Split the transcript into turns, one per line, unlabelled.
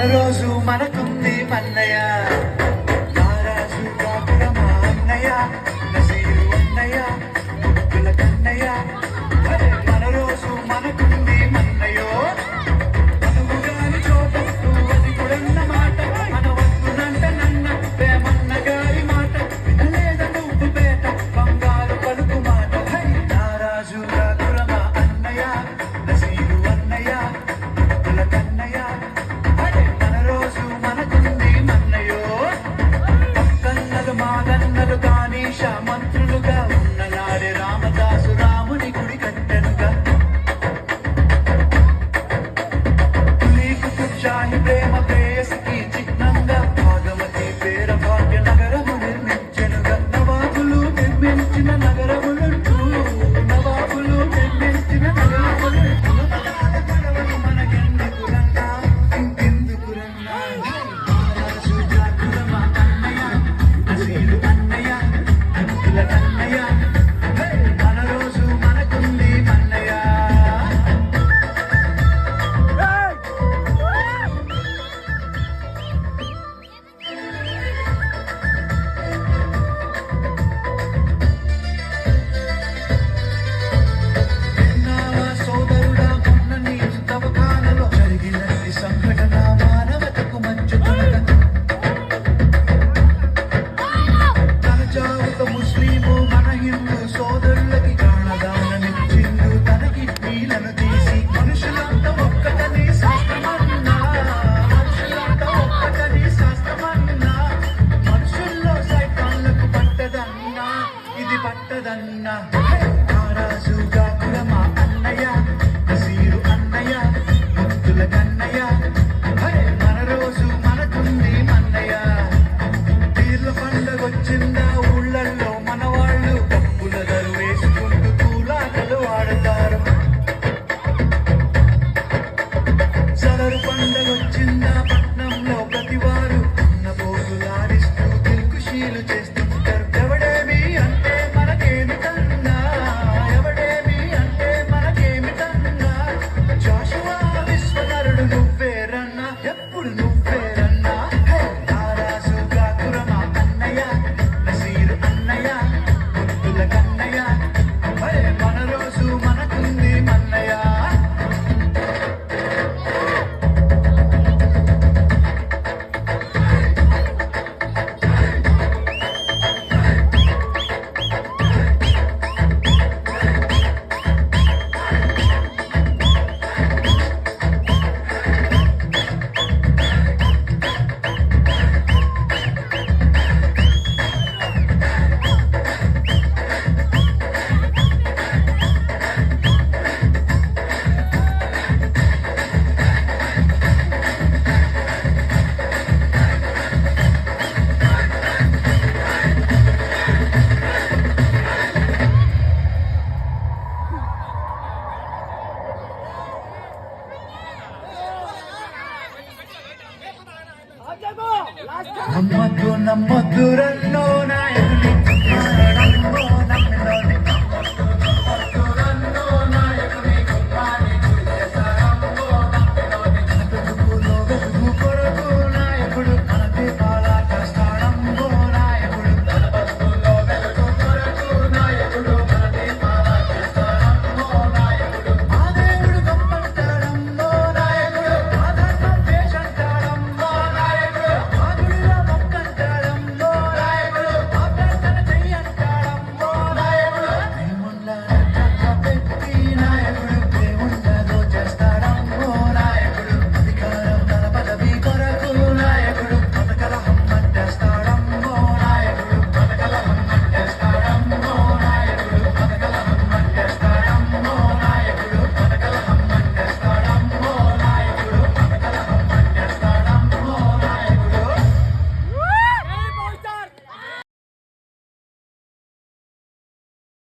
రోజు మనకుంది మన్నయ్య రారాజు కాపురమా అన్నయ్య నసీరు అన్నయ్య ముద్దుల కన్నయ్య మన రోజు మనకుంది మన్నయ్యో మనము గాని చోటస్తూ అది కూడన్న మాట మన వస్తునంట నన్న ప్రేమన్న గారి మాట వినలేద నువ్వు పేట బంగారు పలుకు మాట రారాజు కాపురమా అన్నయ్య నసీరు అన్నయ్య ముద్దుల కన్నయ్య మాగన్నలు కానీష మంత్రులుగా ఉన్న నాడే రామదాసు రాముని గుడి కట్టెనుగా కుషాహి ప్రేమ ప్రేయసికి చిహ్నంగా భాగమతి పేర భాగ్య నగరము నిర్మించెనుగా నవాబులు నిర్మించిన నగరములుంటూ నవాబులు నిర్మించిన నగరములుంటూ మనకెందుకురన్నా ఇంకెందుకురన్నా ముస్లిము మన హిందూ సోదరులకి ప్రాణదానమిచ్చిండు తనకి వీలను తీసి మనుషులంతా ఒక్కటని శాస్త్రమన్నా మనుషులంతా ఒక్కటని శాస్త్రమన్నా మనుషుల్లో సైతాన్లకు పట్టదన్నా ఇది పట్టదన్నా రారాజు కాపురమా అన్నయ్య నసీరు అన్నయ్య ముద్దుల కన్నయ్య మన రోజు మనకుంది మన్నయ్య పీర్ల పండగొచ్చిందా ఊళ్ళల్లో మన వాళ్ళు డబ్బుల దరు వేసుకుంటూ తూలాటలు ఆడతారు సదరు పండగొచ్చిందా పట్నంలో ప్రతివారు ఉన్న పోగులాడిస్తూ దిల్కుషీలు చేస్తుంటారు ఎవడేమి అంటే మనకేమిటన్నా ఎవడేమి అంటే మనకేమిటన్నా జాషువా విశ్వనరుడు నువ్వేరన్నా ఎప్పుడు నువ్వేరన్నా రారాజు కాపురమా అన్నయ్య నసీరు అన్నయ్య ముద్దుల కన్నయ్య మన రోజు మనకుంది మన్నయ్య నమ్మద్దు నమ్మద్దు రన్నో నాయ